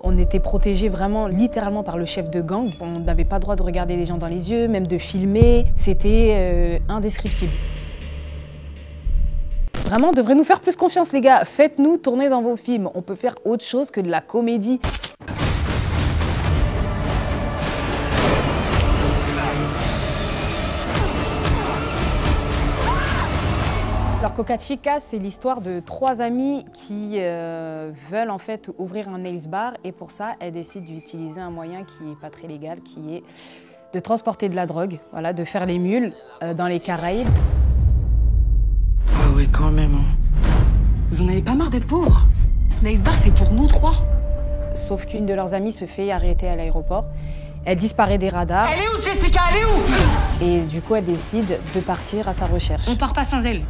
On était protégés vraiment, littéralement par le chef de gang. On n'avait pas le droit de regarder les gens dans les yeux, même de filmer. C'était indescriptible. Vraiment, on devrait nous faire plus confiance, les gars. Faites-nous tourner dans vos films. On peut faire autre chose que de la comédie. Alors Coca Chica, c'est l'histoire de 3 amies qui veulent en fait ouvrir un nails bar et pour ça, elles décident d'utiliser un moyen qui n'est pas très légal, qui est de transporter de la drogue, voilà, de faire les mules dans les Caraïbes. Ah ouais, quand même. Vous en avez pas marre d'être pauvres? Ce nails bar, c'est pour nous 3. Sauf qu'une de leurs amies se fait arrêter à l'aéroport. Elle disparaît des radars. Elle est où, Jessica? Elle est où? Et du coup, elle décide de partir à sa recherche. On part pas sans elle.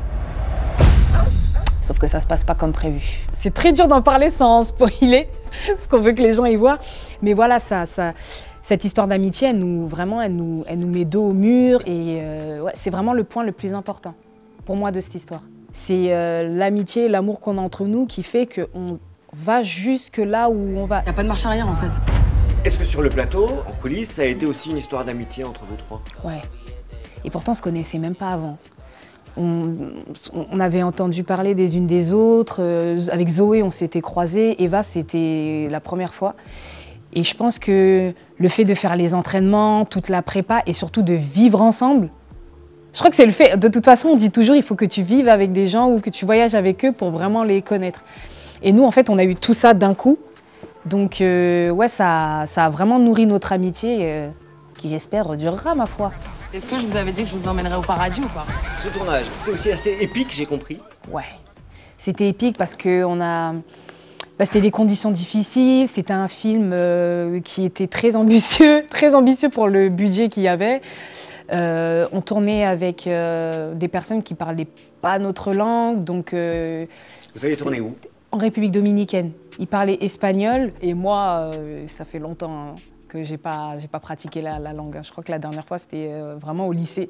Sauf que ça se passe pas comme prévu. C'est très dur d'en parler sans spoiler, parce qu'on veut que les gens y voient. Mais voilà, cette histoire d'amitié, elle nous met dos au mur. Et ouais, c'est vraiment le point le plus important pour moi de cette histoire. C'est l'amitié, l'amour qu'on a entre nous qui fait qu'on va jusque là où on va. Y a pas de marche arrière en fait. Est-ce que sur le plateau, en coulisses, ça a été aussi une histoire d'amitié entre vous 3? Ouais. Et pourtant, on se connaissait même pas avant. On avait entendu parler des unes des autres. Avec Zoé, on s'était croisés. Eva, c'était la première fois. Et je pense que le fait de faire les entraînements, toute la prépa et surtout de vivre ensemble, je crois que c'est le fait. De toute façon, on dit toujours il faut que tu vives avec des gens ou que tu voyages avec eux pour vraiment les connaître. Et nous, en fait, on a eu tout ça d'un coup. Donc, ouais, ça a vraiment nourri notre amitié qui, j'espère, durera, ma foi. Est-ce que je vous avais dit que je vous emmènerais au paradis ou pas? Ce tournage, c'était aussi assez épique, j'ai compris. Ouais, c'était épique parce que c'était des conditions difficiles, c'était un film qui était très ambitieux pour le budget qu'il y avait. On tournait avec des personnes qui parlaient pas notre langue, donc... Vous avez tourné où? En République dominicaine. Ils parlaient espagnol et moi, ça fait longtemps hein, que j'ai pas pratiqué la langue. Je crois que la dernière fois, c'était vraiment au lycée.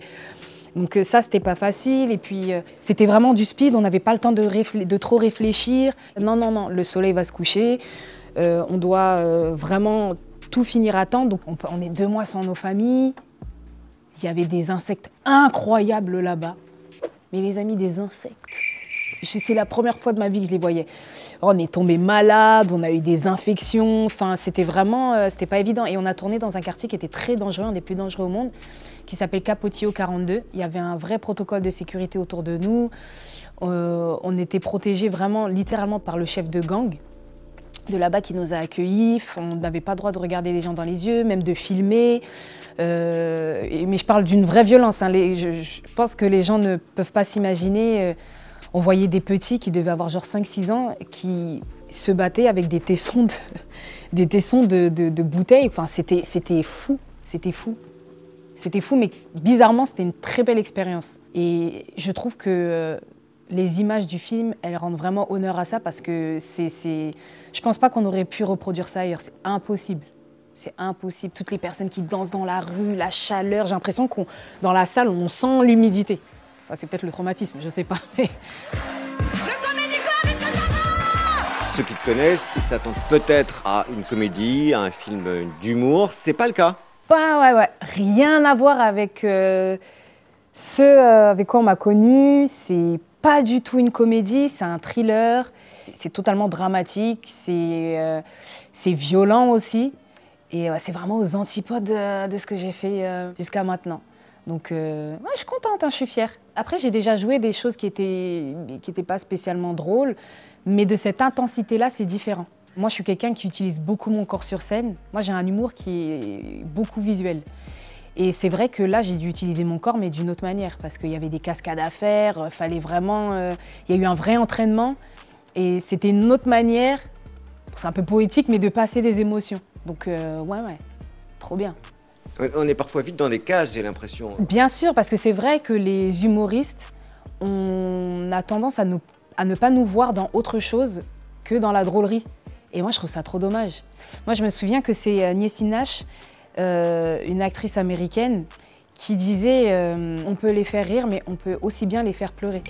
Donc ça, c'était pas facile. Et puis, c'était vraiment du speed. On n'avait pas le temps de trop réfléchir. Non, non, non, le soleil va se coucher. On doit vraiment tout finir à temps. Donc on est 2 mois sans nos familles. Il y avait des insectes incroyables là-bas. Mais les amis, des insectes. C'est la première fois de ma vie que je les voyais. On est tombé malade, on a eu des infections, enfin c'était vraiment, c'était pas évident. Et on a tourné dans un quartier qui était très dangereux, un des plus dangereux au monde, qui s'appelle Capotillo 42. Il y avait un vrai protocole de sécurité autour de nous. On était protégés vraiment, littéralement par le chef de gang de là-bas qui nous a accueillis. On n'avait pas le droit de regarder les gens dans les yeux, même de filmer. Mais je parle d'une vraie violence. Hein. Je pense que les gens ne peuvent pas s'imaginer. On voyait des petits qui devaient avoir genre 5-6 ans qui se battaient avec des tessons de bouteilles. Enfin, c'était fou, c'était fou. C'était fou, mais bizarrement, c'était une très belle expérience. Et je trouve que les images du film, elles rendent vraiment honneur à ça parce que je pense pas qu'on aurait pu reproduire ça ailleurs. C'est impossible. C'est impossible. Toutes les personnes qui dansent dans la rue, la chaleur, j'ai l'impression qu'on dans la salle, on sent l'humidité. Enfin, c'est peut-être le traumatisme, je sais pas. Mais... Le Comédie Club est de Ceux qui te connaissent s'attendent peut-être à une comédie, à un film d'humour. C'est pas le cas. Ouais. Rien à voir avec ceux avec quoi on m'a connue. C'est pas du tout une comédie, c'est un thriller. C'est totalement dramatique, c'est violent aussi. Et c'est vraiment aux antipodes de ce que j'ai fait jusqu'à maintenant. Donc, ouais, je suis contente, hein, je suis fière. Après, j'ai déjà joué des choses qui étaient pas spécialement drôles, mais de cette intensité-là, c'est différent. Moi, je suis quelqu'un qui utilise beaucoup mon corps sur scène. Moi, j'ai un humour qui est beaucoup visuel. Et c'est vrai que là, j'ai dû utiliser mon corps, mais d'une autre manière, parce qu'il y avait des cascades à faire, fallait vraiment... il y a eu un vrai entraînement, et c'était une autre manière, c'est un peu poétique, mais de passer des émotions. Donc, ouais, trop bien. On est parfois vite dans des cases, j'ai l'impression. Bien sûr, parce que c'est vrai que les humoristes, on a tendance à ne pas nous voir dans autre chose que dans la drôlerie. Et moi, je trouve ça trop dommage. Moi, je me souviens que c'est Niecy Nash, une actrice américaine, qui disait on peut les faire rire, mais on peut aussi bien les faire pleurer.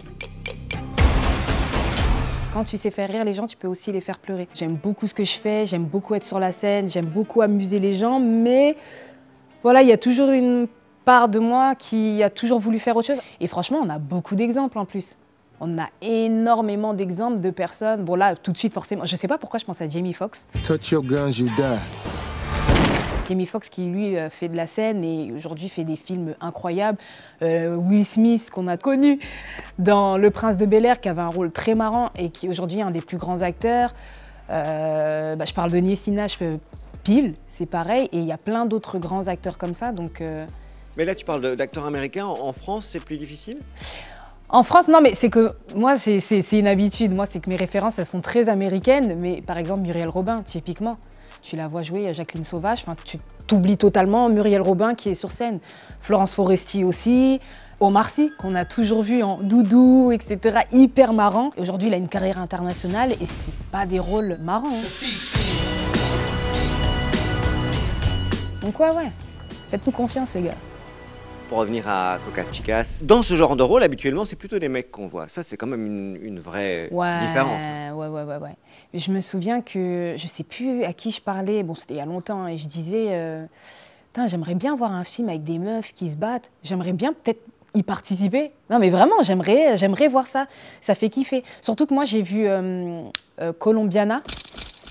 Quand tu sais faire rire les gens, tu peux aussi les faire pleurer. J'aime beaucoup ce que je fais, j'aime beaucoup être sur la scène, j'aime beaucoup amuser les gens, mais voilà, il y a toujours une part de moi qui a toujours voulu faire autre chose. Et franchement, on a beaucoup d'exemples en plus. On a énormément d'exemples de personnes. Bon là, tout de suite, forcément, je sais pas pourquoi je pense à Jamie Foxx. Touch your guns, you die. Jamie Foxx qui, lui, fait de la scène et aujourd'hui fait des films incroyables. Will Smith, qu'on a connu dans Le Prince de Bel-Air, qui avait un rôle très marrant et qui aujourd'hui est un des plus grands acteurs. Je parle de Niessina, Pile, c'est pareil. Et il y a plein d'autres grands acteurs comme ça. Donc, Mais là, tu parles d'acteurs américains. En France, c'est plus difficile? En France, non, mais c'est que moi, c'est une habitude. Moi, c'est que mes références, elles sont très américaines. Mais par exemple, Muriel Robin, typiquement. Tu la vois jouer, Jacqueline Sauvage, tu t'oublies totalement Muriel Robin qui est sur scène. Florence Foresti aussi, Omar Sy, qu'on a toujours vu en doudou, etc., hyper marrant. Aujourd'hui, il a une carrière internationale et c'est pas des rôles marrants. Donc ouais, faites-nous confiance les gars. Pour revenir à Coca Chicas, dans ce genre de rôle, habituellement, c'est plutôt des mecs qu'on voit. Ça, c'est quand même une vraie différence. Ouais. Je me souviens que, je sais plus à qui je parlais, bon, c'était il y a longtemps, et je disais, j'aimerais bien voir un film avec des meufs qui se battent. J'aimerais bien peut-être y participer. Non, mais vraiment, j'aimerais voir ça. Ça fait kiffer. Surtout que moi, j'ai vu Colombiana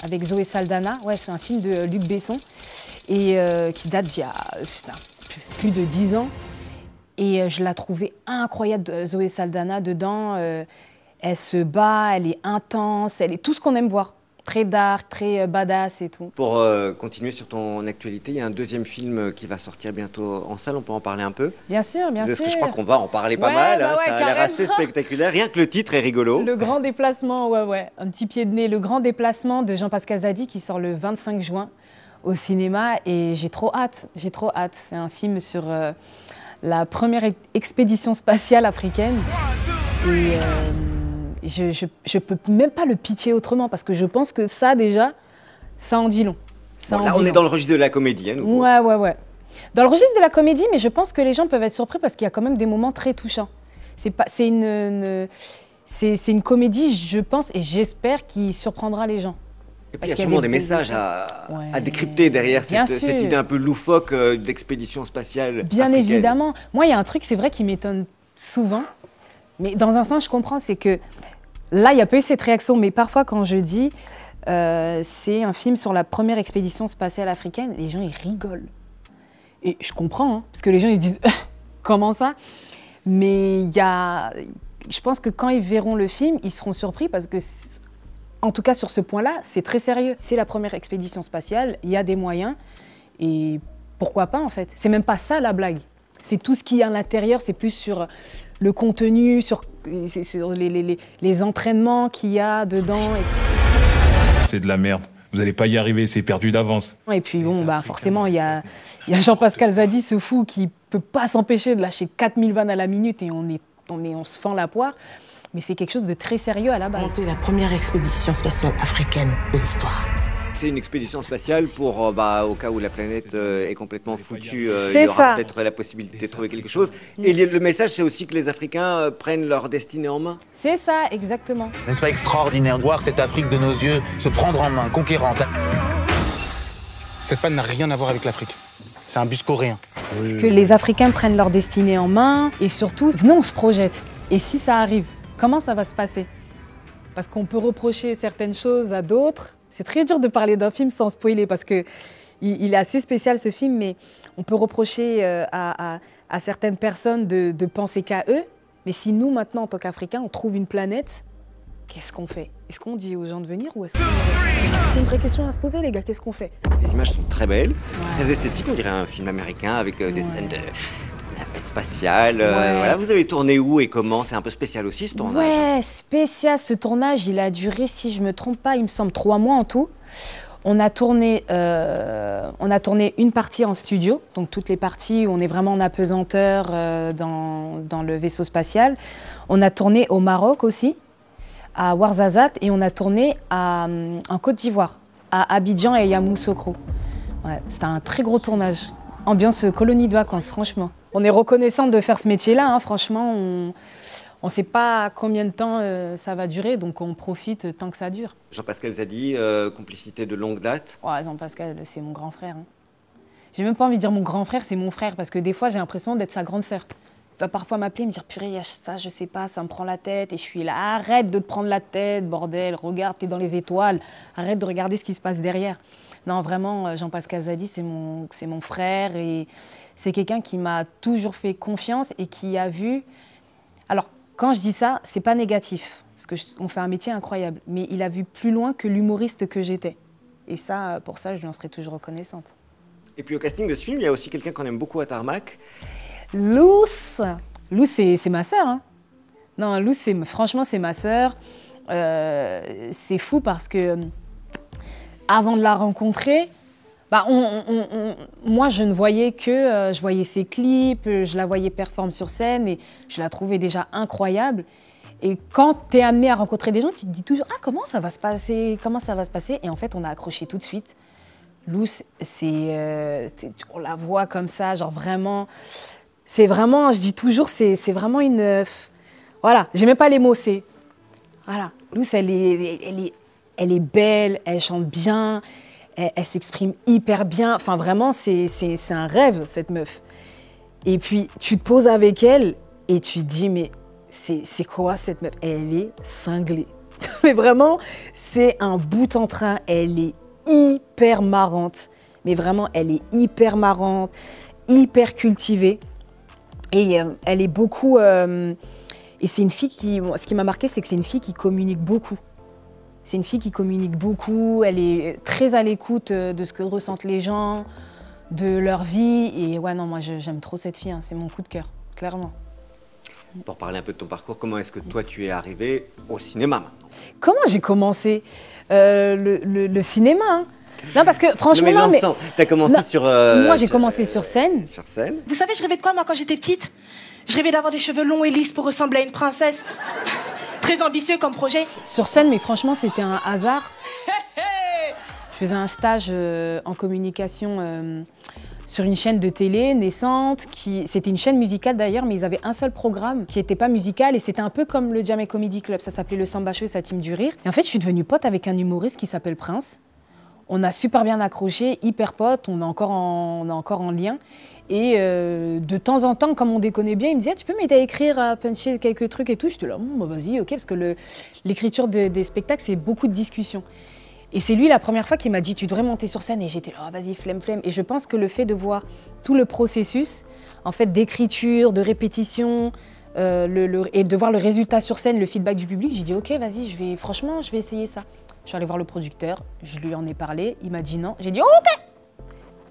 avec Zoé Saldana. Ouais, c'est un film de Luc Besson et qui date d'il y a plus de 10 ans. Et je la trouvais incroyable, Zoé Saldana, dedans. Elle se bat, elle est intense, elle est tout ce qu'on aime voir. Très dark, très badass et tout. Pour continuer sur ton actualité, il y a un deuxième film qui va sortir bientôt en salle, on peut en parler un peu? Bien sûr, bien sûr. Parce que je crois qu'on va en parler pas mal, ça a l'air assez spectaculaire, rien que le titre est rigolo. Le Grand Déplacement, ouais, un petit pied de nez. Le Grand Déplacement de Jean-Pascal Zadi qui sort le 25 juin au cinéma et j'ai trop hâte. C'est un film sur la première expédition spatiale africaine. Et je peux même pas le pitcher autrement parce que je pense que ça déjà, ça en dit long. Là, on est dans le registre de la comédie, à nouveau. Ouais. Dans le registre de la comédie, mais je pense que les gens peuvent être surpris parce qu'il y a quand même des moments très touchants. C'est une comédie, je pense, et j'espère, qui surprendra les gens. Et puis il y a sûrement des messages à décrypter derrière cette idée un peu loufoque d'expédition spatiale Bien africaine. Évidemment. Moi, il y a un truc, c'est vrai, qui m'étonne souvent. Mais dans un sens, je comprends, c'est que là, il n'y a pas eu cette réaction. Mais parfois, quand je dis c'est un film sur la première expédition spatiale africaine, les gens, ils rigolent. Et je comprends, parce que les gens, ils se disent comment ça? Mais je pense que quand ils verront le film, ils seront surpris parce que, en tout cas sur ce point-là, c'est très sérieux. C'est la première expédition spatiale, il y a des moyens. Et pourquoi pas, en fait? C'est même pas ça, la blague. C'est tout ce qu'il y a à l'intérieur, c'est plus sur le contenu, sur les entraînements qu'il y a dedans. C'est de la merde. Vous n'allez pas y arriver, c'est perdu d'avance. Et puis bon, forcément, il y a Jean-Pascal Zadi, ce fou, qui peut pas s'empêcher de lâcher 4000 vannes à la minute et on se fend la poire. Mais c'est quelque chose de très sérieux à la base. Monter la première expédition spatiale africaine de l'histoire. C'est une expédition spatiale pour, au cas où la planète est complètement foutue, il y aura peut-être la possibilité de trouver quelque chose. Et le message, c'est aussi que les Africains prennent leur destinée en main. C'est ça, exactement. N'est-ce pas extraordinaire de voir cette Afrique de nos yeux se prendre en main, conquérante? Cette panne n'a rien à voir avec l'Afrique. C'est un bus coréen. Que les Africains prennent leur destinée en main et surtout, venez, on se projette. Et si ça arrive, comment ça va se passer? Parce qu'on peut reprocher certaines choses à d'autres. C'est très dur de parler d'un film sans spoiler parce qu'il est assez spécial ce film, mais on peut reprocher à certaines personnes de penser qu'à eux. Mais si nous, maintenant, en tant qu'Africains, on trouve une planète, qu'est-ce qu'on fait? Est-ce qu'on dit aux gens de venir ou est-ce que... C'est une vraie question à se poser, les gars, qu'est-ce qu'on fait? Les images sont très belles, très esthétiques, on dirait un film américain avec des scènes de navette spatiale. Voilà, vous avez tourné où et comment? C'est un peu spécial aussi ce tournage. Ouais, spécial ce tournage. Il a duré, si je ne me trompe pas, il me semble 3 mois en tout. On a tourné une partie en studio, donc toutes les parties où on est vraiment en apesanteur dans le vaisseau spatial. On a tourné au Maroc aussi, à Ouarzazate, et on a tourné en Côte d'Ivoire, à Abidjan et Yamoussoukro. Ouais, c'était un très gros tournage. Ambiance colonie de vacances, franchement. On est reconnaissant de faire ce métier-là, hein, franchement. on ne sait pas combien de temps ça va durer, donc on profite tant que ça dure. Jean-Pascal Zadi, complicité de longue date. Ouais, Jean-Pascal, c'est mon grand frère. Hein. J'ai même pas envie de dire mon grand frère, c'est mon frère, parce que des fois, j'ai l'impression d'être sa grande sœur. Il va parfois m'appeler, me dire « Purée, il y a ça, je sais pas, ça me prend la tête. » Et je suis là « Arrête de te prendre la tête, bordel, regarde, t'es dans les étoiles. Arrête de regarder ce qui se passe derrière. » Non, vraiment, Jean-Pascal Zadi, c'est mon frère et c'est quelqu'un qui m'a toujours fait confiance et qui a vu... Alors, quand je dis ça, c'est pas négatif, parce qu'on fait un métier incroyable, mais il a vu plus loin que l'humoriste que j'étais. Et ça, pour ça, je lui en serai toujours reconnaissante. Et puis au casting de ce film, il y a aussi quelqu'un qu'on aime beaucoup à Tarmac. Luce, c'est ma sœur. Hein. Non, Luce, franchement, c'est ma sœur. C'est fou parce que avant de la rencontrer, bah, moi, je ne voyais que... je voyais ses clips, je la voyais performer sur scène et je la trouvais déjà incroyable. Et quand tu es amené à rencontrer des gens, tu te dis toujours « Ah, comment ça va se passer ? Comment ça va se passer ?» Et en fait, on a accroché tout de suite. Luce, on la voit comme ça, genre vraiment... C'est vraiment, je dis toujours, c'est vraiment une... voilà, j'ai même pas les mots, c'est... Voilà, Luce, elle est belle, elle chante bien, elle s'exprime hyper bien. Enfin, vraiment, c'est un rêve, cette meuf. Et puis, tu te poses avec elle et tu te dis, mais c'est quoi cette meuf? Elle est cinglée. Mais vraiment, c'est un bout en train. Elle est hyper marrante. Mais vraiment, elle est hyper marrante, hyper cultivée. Et elle est beaucoup... et c'est une fille qui... Ce qui m'a marqué, c'est que c'est une fille qui communique beaucoup. C'est une fille qui communique beaucoup. Elle est très à l'écoute de ce que ressentent les gens, de leur vie. Et ouais, non, moi, j'aime trop cette fille. Hein. C'est mon coup de cœur, clairement. Pour parler un peu de ton parcours, comment est-ce que toi, tu es arrivée au cinéma maintenant? Comment j'ai commencé le cinéma hein. Non, parce que franchement, non, mais t'as commencé sur... moi, j'ai commencé sur scène. Sur scène. Vous savez, je rêvais de quoi, moi, quand j'étais petite? Je rêvais d'avoir des cheveux longs et lisses pour ressembler à une princesse. Très ambitieux comme projet. Sur scène, mais franchement, c'était un hasard. Je faisais un stage en communication sur une chaîne de télé naissante. C'était une chaîne musicale d'ailleurs, mais ils avaient un seul programme qui n'était pas musical. Et c'était un peu comme le Jamel Comedy Club. Ça s'appelait le Samba Show et sa team du rire. Et en fait, je suis devenue pote avec un humoriste qui s'appelle Prince. On a super bien accroché, hyper potes, on est encore en lien. Et de temps en temps, comme on déconnait bien, il me disait « Tu peux m'aider à écrire, à puncher quelques trucs et tout ?» J'étais là « Vas-y, ok », parce que l'écriture des spectacles, c'est beaucoup de discussions. Et c'est lui, la première fois, qui m'a dit « Tu devrais monter sur scène ». Et j'étais là « Vas-y, flemme. » Et je pense que le fait de voir tout le processus, en fait, d'écriture, de répétition, et de voir le résultat sur scène, le feedback du public, j'ai dit « Ok, vas-y, franchement, je vais essayer ça ». Je suis allée voir le producteur, je lui en ai parlé, il m'a dit non. J'ai dit oh, ok.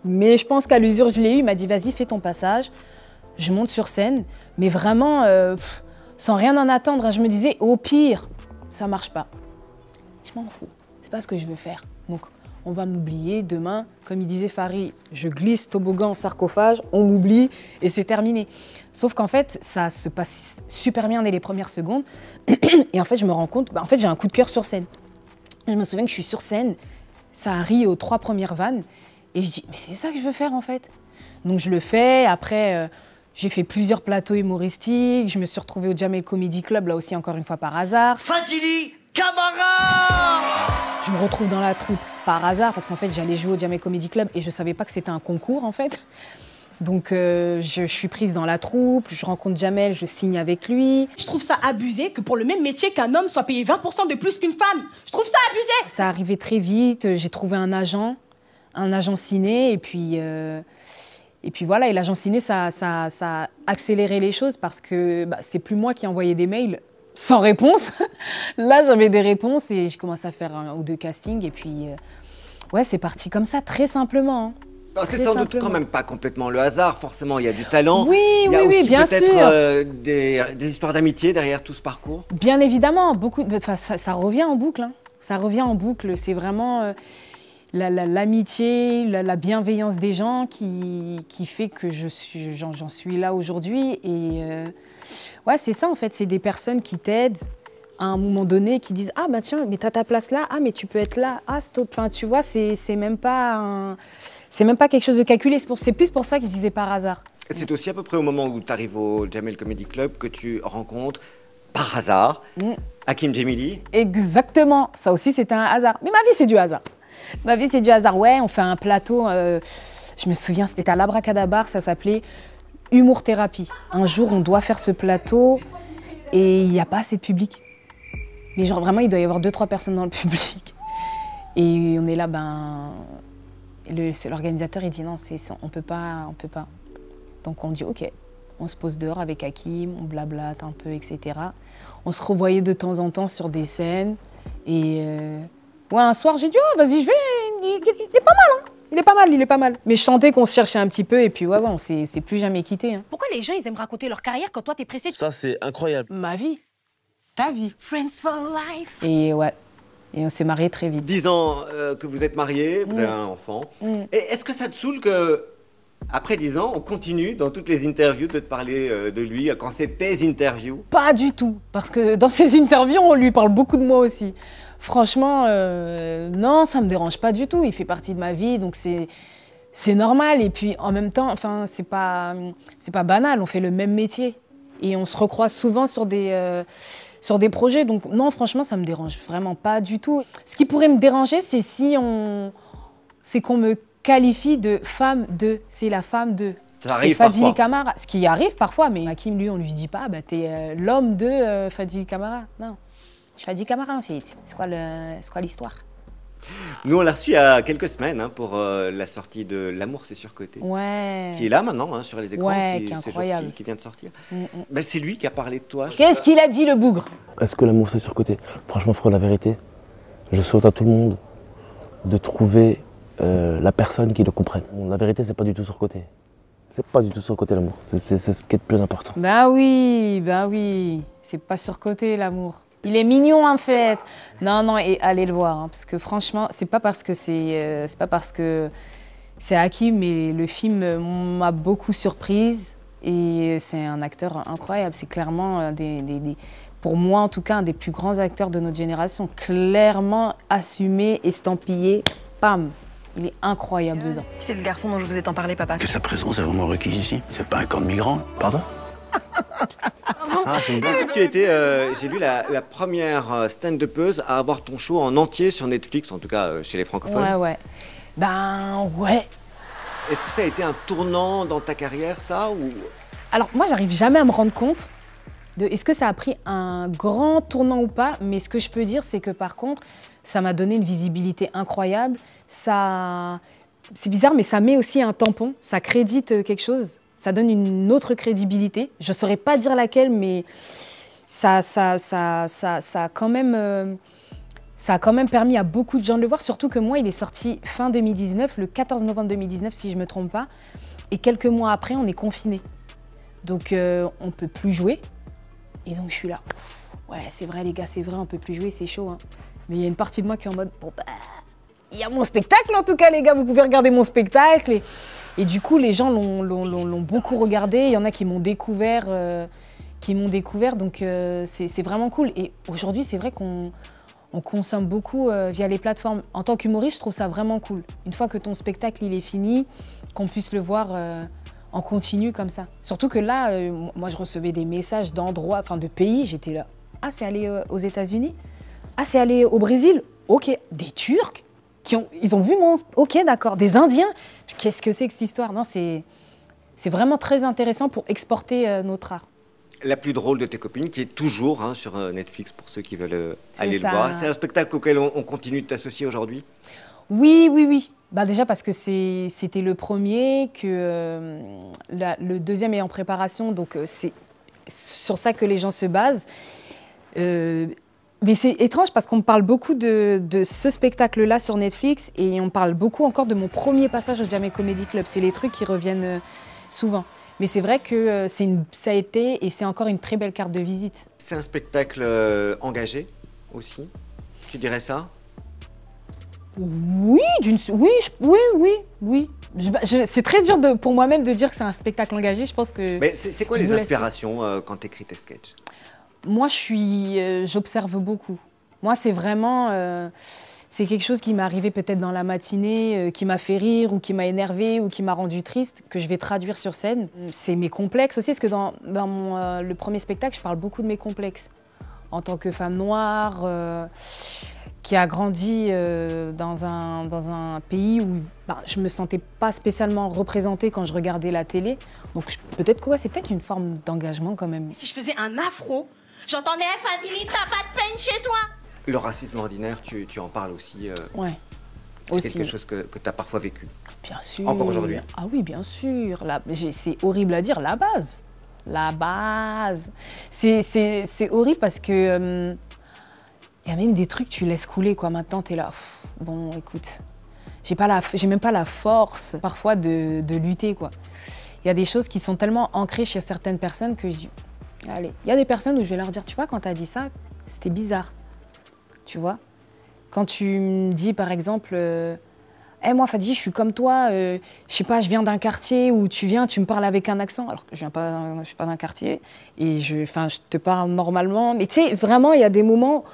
Mais je pense qu'à l'usure, je l'ai eu, il m'a dit vas-y, fais ton passage. Je monte sur scène, mais vraiment sans rien en attendre. Je me disais au pire, ça marche pas. Je m'en fous, c'est pas ce que je veux faire. Donc on va m'oublier demain, comme il disait Farid, je glisse toboggan, sarcophage, on m'oublie et c'est terminé. Sauf qu'en fait, ça se passe super bien dès les premières secondes. Et en fait, je me rends compte, en fait, j'ai un coup de cœur sur scène. Je me souviens que je suis sur scène, ça rit aux 3 premières vannes, et je dis, mais c'est ça que je veux faire en fait. Donc je le fais, après j'ai fait plusieurs plateaux humoristiques, je me suis retrouvée au Jamel Comedy Club, là aussi encore une fois par hasard. Fadili Camara! Je me retrouve dans la troupe par hasard, parce qu'en fait j'allais jouer au Jamel Comedy Club et je savais pas que c'était un concours en fait. Donc je suis prise dans la troupe, je rencontre Jamel, je signe avec lui. Je trouve ça abusé que pour le même métier qu'un homme soit payé 20% de plus qu'une femme. Je trouve ça abusé. Ça arrivait très vite, j'ai trouvé un agent ciné et puis voilà. Et l'agent ciné, ça a accéléré les choses parce que c'est plus moi qui envoyais des mails sans réponse. Là, j'avais des réponses et j'ai commencé à faire 1 ou 2 castings et puis ouais, c'est parti comme ça, très simplement. Hein. C'est sans doute quand même pas complètement le hasard, forcément, il y a du talent. Oui, il y a aussi bien sûr. peut-être des histoires d'amitié derrière tout ce parcours. Bien évidemment, ça revient en boucle. Hein. Ça revient en boucle, c'est vraiment l'amitié, la bienveillance des gens qui fait que j'en suis là aujourd'hui. Et ouais, c'est ça en fait, c'est des personnes qui t'aident à un moment donné, qui disent « Ah bah tiens, mais t'as ta place là, ah mais tu peux être là, ah stop ». Enfin, tu vois, c'est même pas quelque chose de calculé, c'est plus pour ça que je disais par hasard. C'est aussi à peu près au moment où tu arrives au Jamel Comedy Club que tu rencontres par hasard, Hakim Djemili. Exactement, ça aussi c'était un hasard. Mais ma vie c'est du hasard. Ma vie c'est du hasard, ouais, on fait un plateau, je me souviens, c'était à l'Abracadabar, ça s'appelait Humour Thérapie. Un jour on doit faire ce plateau et il n'y a pas assez de public. Mais genre vraiment il doit y avoir 2-3 personnes dans le public. Et on est là, l'organisateur il dit non, on peut pas. Donc on dit ok, on se pose dehors avec Hakim, on blablate un peu, etc. On se revoyait de temps en temps sur des scènes. Et ouais, un soir j'ai dit oh vas-y je vais, il est pas mal hein. Il est pas mal. Mais je sentais qu'on se cherchait un petit peu et puis ouais, on s'est plus jamais quitté. Hein. Pourquoi les gens ils aiment raconter leur carrière quand toi t'es pressé? Ça c'est incroyable. Ma vie, ta vie. Friends for life. Et ouais, et on s'est mariés très vite. 10 ans que vous êtes mariés, vous avez un enfant. Et est-ce que ça te saoule que après 10 ans, on continue dans toutes les interviews de te parler de lui quand c'est tes interviews? Pas du tout, parce que dans ses interviews, on lui parle beaucoup de moi aussi. Franchement, non, ça me dérange pas du tout. Il fait partie de ma vie, donc c'est normal. Et puis en même temps, enfin, c'est pas banal. On fait le même métier et on se recroise souvent sur des projets. Donc non, franchement, ça me dérange vraiment pas du tout. Ce qui pourrait me déranger, c'est c'est qu'on me qualifie de femme de. C'est la femme de. Ça arrive Fadhili parfois. Camara, ce qui arrive parfois, mais Hakim, lui, on lui dit pas, t'es l'homme de Fadhili Camara. Non, je suis Fadhili Camara en fait. C'est quoi l'histoire? Nous, on l'a reçu il y a quelques semaines pour la sortie de L'amour, c'est surcoté. Ouais. Qui est là maintenant, sur les écrans, Ouais, qui qui est ces incroyable. jours-ci, qui vient de sortir. C'est lui qui a parlé de toi. Qu'est-ce qu'il a dit, le bougre? Est-ce que l'amour c'est surcoté? Franchement, frère, la vérité, je souhaite à tout le monde de trouver la personne qui le comprenne. La vérité, c'est pas du tout surcoté. C'est pas du tout surcoté l'amour. C'est ce qui est le plus important. Bah oui. C'est pas surcoté l'amour. Il est mignon en fait. Non, et allez le voir, hein, parce que franchement, c'est pas parce que c'est Hakim, mais le film m'a beaucoup surprise et c'est un acteur incroyable. C'est clairement pour moi en tout cas, un des plus grands acteurs de notre génération. Clairement assumé, estampillé, pam. Il est incroyable dedans. C'est le garçon dont je vous ai tant parlé, papa. Que sa présence est vraiment requise ici. C'est pas un camp de migrants. Pardon? Ah, c'est une blague. Tu as été, j'ai lu la première stand-upeuse à avoir ton show en entier sur Netflix, en tout cas chez les francophones. Ouais. Ben ouais. Est-ce que ça a été un tournant dans ta carrière, ça ou... Alors moi, j'arrive jamais à me rendre compte de est-ce que ça a pris un grand tournant ou pas, mais ce que je peux dire, c'est que par contre, ça m'a donné une visibilité incroyable. Ça, c'est bizarre, mais ça met aussi un tampon, ça crédite quelque chose, ça donne une autre crédibilité. Je ne saurais pas dire laquelle, mais ça a quand même permis à beaucoup de gens de le voir, surtout que moi, il est sorti fin 2019, le 14 novembre 2019, si je ne me trompe pas, et quelques mois après, on est confinés. Donc, on ne peut plus jouer, et donc je suis là. Ouais, c'est vrai les gars, c'est vrai, on ne peut plus jouer, c'est chaud. Hein. Mais il y a une partie de moi qui est en mode, bon bah, il y a mon spectacle en tout cas les gars, vous pouvez regarder mon spectacle. Et du coup, les gens l'ont beaucoup regardé, il y en a qui m'ont découvert, donc c'est vraiment cool. Et aujourd'hui, c'est vrai qu'on consomme beaucoup via les plateformes. En tant qu'humoriste, je trouve ça vraiment cool. Une fois que ton spectacle il est fini, qu'on puisse le voir en continu comme ça. Surtout que là, moi je recevais des messages d'endroits, enfin de pays, j'étais là. Ah, c'est allé aux États-Unis? Ah, c'est allé au Brésil? Ok. Des Turcs ils ont vu mon... Ok, d'accord. Des Indiens? Qu'est-ce que c'est que cette histoire? Non, c'est vraiment très intéressant pour exporter notre art. La plus drôle de tes copines, qui est toujours sur Netflix pour ceux qui veulent aller le voir. C'est un spectacle auquel on continue de t'associer aujourd'hui? Oui. Bah déjà parce que c'était le premier, que le deuxième est en préparation, donc c'est sur ça que les gens se basent. Mais c'est étrange parce qu'on me parle beaucoup de ce spectacle-là sur Netflix et on parle beaucoup encore de mon premier passage au Jamel Comedy Club. C'est les trucs qui reviennent souvent. Mais c'est vrai que ça a été et c'est encore une très belle carte de visite. C'est un spectacle engagé aussi, tu dirais ça? Oui. C'est très dur pour moi-même de dire que c'est un spectacle engagé. Je pense que. Mais c'est quoi les inspirations quand tu écris tes sketchs? Moi, j'observe beaucoup. Moi, c'est vraiment, c'est quelque chose qui m'est arrivé peut-être dans la matinée, qui m'a fait rire ou qui m'a énervé ou qui m'a rendu triste, que je vais traduire sur scène. C'est mes complexes aussi, parce que dans le premier spectacle, je parle beaucoup de mes complexes. en tant que femme noire, qui a grandi dans un pays où je ne me sentais pas spécialement représentée quand je regardais la télé. Donc peut-être que c'est peut-être une forme d'engagement quand même. Si je faisais un afro, j'entendais « Fadili, t'as pas de peine chez toi !» Le racisme ordinaire, tu en parles aussi. Ouais. C'est quelque chose que tu as parfois vécu. Bien sûr. Encore aujourd'hui. Ah oui, bien sûr. C'est horrible à dire, la base. La base. C'est horrible parce que y a même des trucs tu laisses couler, quoi. Maintenant, t'es là. Bon, écoute, j'ai même pas la force parfois de lutter, quoi. Il y a des choses qui sont tellement ancrées chez certaines personnes que je dis, allez, il y a des personnes où je vais leur dire, tu vois, quand t'as dit ça, c'était bizarre. Tu vois? Quand tu me dis, par exemple, hey, moi, Fadi, je suis comme toi, je sais pas, je viens d'un quartier où tu me parles avec un accent, alors que je suis pas d'un quartier, et je te parle normalement. Mais tu sais, vraiment, il y a des moments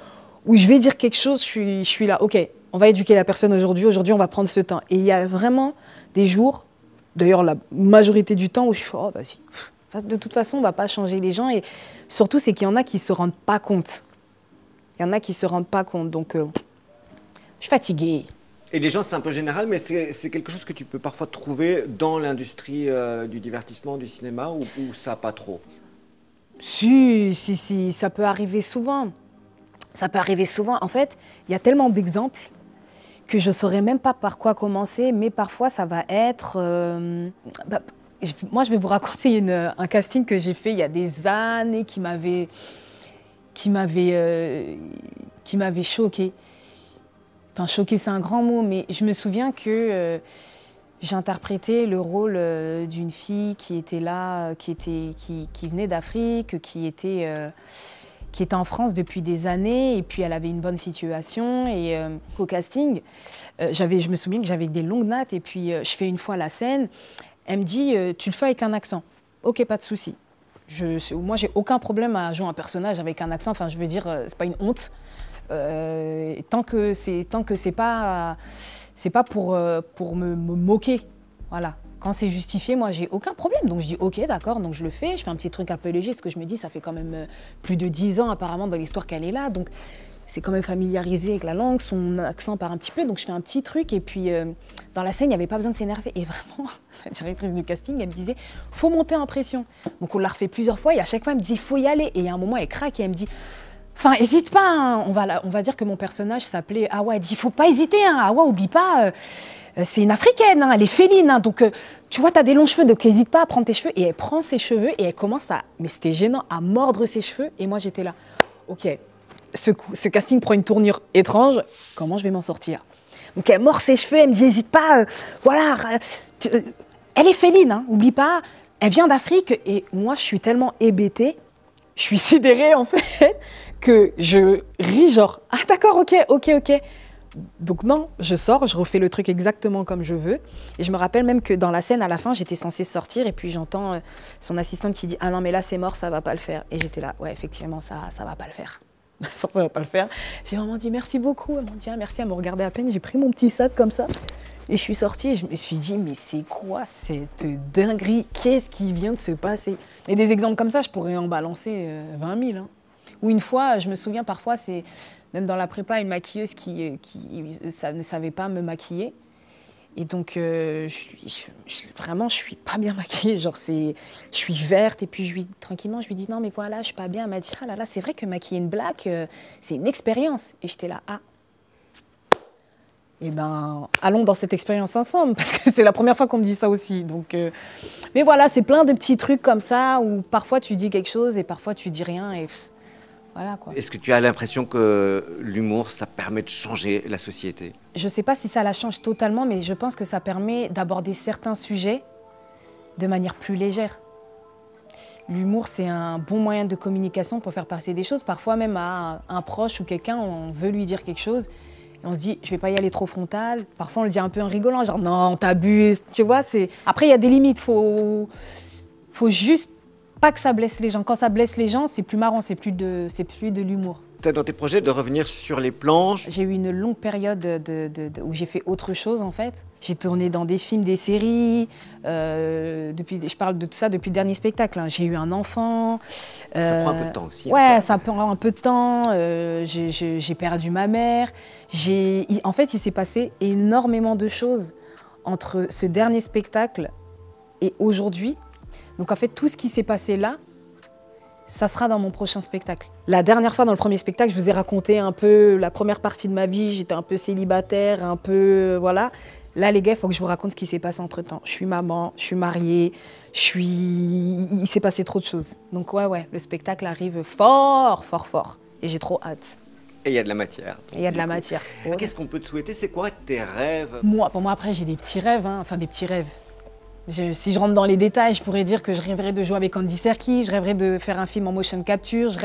où je vais dire quelque chose, je suis là, ok, on va éduquer la personne aujourd'hui, on va prendre ce temps. Et il y a vraiment des jours, d'ailleurs la majorité du temps, où je fais, oh bah si, de toute façon, on va pas changer les gens, et surtout, c'est qu'il y en a qui se rendent pas compte. Il y en a qui se rendent pas compte, donc je suis fatiguée. Et les gens, c'est un peu général, mais c'est quelque chose que tu peux parfois trouver dans l'industrie du divertissement, du cinéma, ou ça pas trop? Si, ça peut arriver souvent. Ça peut arriver souvent. En fait, il y a tellement d'exemples que je ne saurais même pas par quoi commencer, mais parfois ça va être... moi, je vais vous raconter un casting que j'ai fait il y a des années qui m'avait choquée. Enfin, choquée, c'est un grand mot, mais je me souviens que j'interprétais le rôle d'une fille qui était là, qui venait d'Afrique, qui était en France depuis des années, et puis elle avait une bonne situation. Et au casting, je me souviens que j'avais des longues nattes, et puis je fais une fois la scène. Elle me dit tu le fais avec un accent. Ok, pas de souci. Moi, j'ai aucun problème à jouer un personnage avec un accent. Enfin, je veux dire, c'est pas une honte. Tant que c'est pas pour me moquer. Voilà. Quand c'est justifié, moi, j'ai aucun problème. Donc, je dis, OK, d'accord, donc je le fais. Je fais un petit truc un peu léger, parce que je me dis, ça fait quand même plus de 10 ans, apparemment, dans l'histoire qu'elle est là. Donc, c'est quand même familiarisé avec la langue, son accent part un petit peu. Donc, je fais un petit truc. Et puis, dans la scène, il n'y avait pas besoin de s'énerver. Et vraiment, la directrice du casting, elle me disait, faut monter en pression. Donc, on l'a refait plusieurs fois. Et à chaque fois, elle me disait, faut y aller. Et il y a un moment, elle craque et elle me dit, enfin, hésite pas. Hein. On va dire que mon personnage s'appelait Awa. Elle dit, faut pas hésiter. Hein. Awa, oublie pas. C'est une africaine, hein, elle est féline, hein, donc tu vois, tu as des longs cheveux, donc n'hésite pas à prendre tes cheveux. Et elle prend ses cheveux et elle commence mais c'était gênant, à mordre ses cheveux. Et moi, j'étais là, ok, ce casting prend une tournure étrange, comment je vais m'en sortir? Donc elle mord ses cheveux, elle me dit, n'hésite pas, voilà, elle est féline, hein, oublie pas, elle vient d'Afrique. Et moi, je suis tellement hébétée, je suis sidérée en fait, que je ris genre, ah d'accord, ok. Donc non, je sors, je refais le truc exactement comme je veux. Et je me rappelle même que dans la scène, à la fin, j'étais censée sortir et puis j'entends son assistante qui dit « Ah non, mais là, c'est mort, ça va pas le faire. » Et j'étais là, ouais, effectivement, ça va pas le faire. Ça va pas le faire. J'ai vraiment dit « Merci beaucoup. » Elle m'a dit « Ah, merci », elle me regardait à peine. J'ai pris mon petit sac comme ça et je suis sortie et je me suis dit « Mais c'est quoi cette dinguerie? Qu'est-ce qui vient de se passer ?» Et des exemples comme ça, je pourrais en balancer 20 000. Hein. Ou une fois, je me souviens parfois, c'est... Même dans la prépa, une maquilleuse qui ne savait pas me maquiller. Et donc, vraiment, je suis pas bien maquillée. Genre, je suis verte. Et puis, tranquillement, je lui dis, non, mais voilà, je suis pas bien. Elle m'a dit, ah là là, c'est vrai que maquiller une black, c'est une expérience. Et j'étais là, ah. Eh ben, allons dans cette expérience ensemble, parce que c'est la première fois qu'on me dit ça aussi. Donc, mais voilà, c'est plein de petits trucs comme ça, où parfois tu dis quelque chose et parfois tu dis rien. Et voilà, quoi. Est-ce que tu as l'impression que l'humour, ça permet de changer la société? Je ne sais pas si ça la change totalement, mais je pense que ça permet d'aborder certains sujets de manière plus légère. L'humour, c'est un bon moyen de communication pour faire passer des choses. Parfois, même à un proche ou quelqu'un, on veut lui dire quelque chose et on se dit, je ne vais pas y aller trop frontal. Parfois, on le dit un peu en rigolant, genre, non, t'abuses. Tu vois, Après, il y a des limites. Faut juste pas que ça blesse les gens. Quand ça blesse les gens, c'est plus marrant, c'est plus de l'humour. T'as dans tes projets de revenir sur les planches? J'ai eu une longue période où j'ai fait autre chose en fait. J'ai tourné dans des films, des séries. Je parle de tout ça depuis le dernier spectacle. Hein. J'ai eu un enfant. Ça prend un peu de temps aussi. Ouais, ça prend un peu de temps. J'ai perdu ma mère. En fait, il s'est passé énormément de choses entre ce dernier spectacle et aujourd'hui. Donc en fait, tout ce qui s'est passé là, ça sera dans mon prochain spectacle. La dernière fois, dans le premier spectacle, je vous ai raconté un peu la première partie de ma vie. J'étais un peu célibataire, un peu... voilà. Là, les gars, il faut que je vous raconte ce qui s'est passé entre-temps. Je suis maman, je suis mariée, il s'est passé trop de choses. Donc ouais, le spectacle arrive fort, fort, fort. Et j'ai trop hâte. Et il y a de la matière. Il y a de la matière. Ouais. Qu'est-ce qu'on peut te souhaiter? C'est quoi tes rêves? Pour moi, après, j'ai des petits rêves, hein. Enfin des petits rêves. Si je rentre dans les détails, je pourrais dire que je rêverais de jouer avec Andy Serkis, je rêverais de faire un film en motion capture, je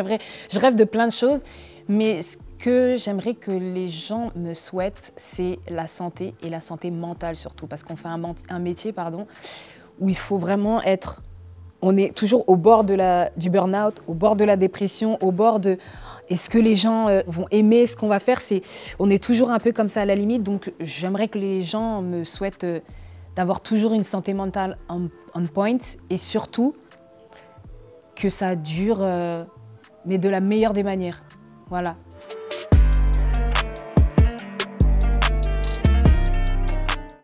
rêve de plein de choses. Mais ce que j'aimerais que les gens me souhaitent, c'est la santé et la santé mentale surtout. Parce qu'on fait un métier où il faut vraiment être... On est toujours au bord du burn-out, au bord de la dépression, au bord de... Est-ce que les gens vont aimer ce qu'on va faire? On est toujours un peu comme ça à la limite. Donc j'aimerais que les gens me souhaitent... d'avoir toujours une santé mentale on point et surtout que ça dure, mais de la meilleure des manières. Voilà.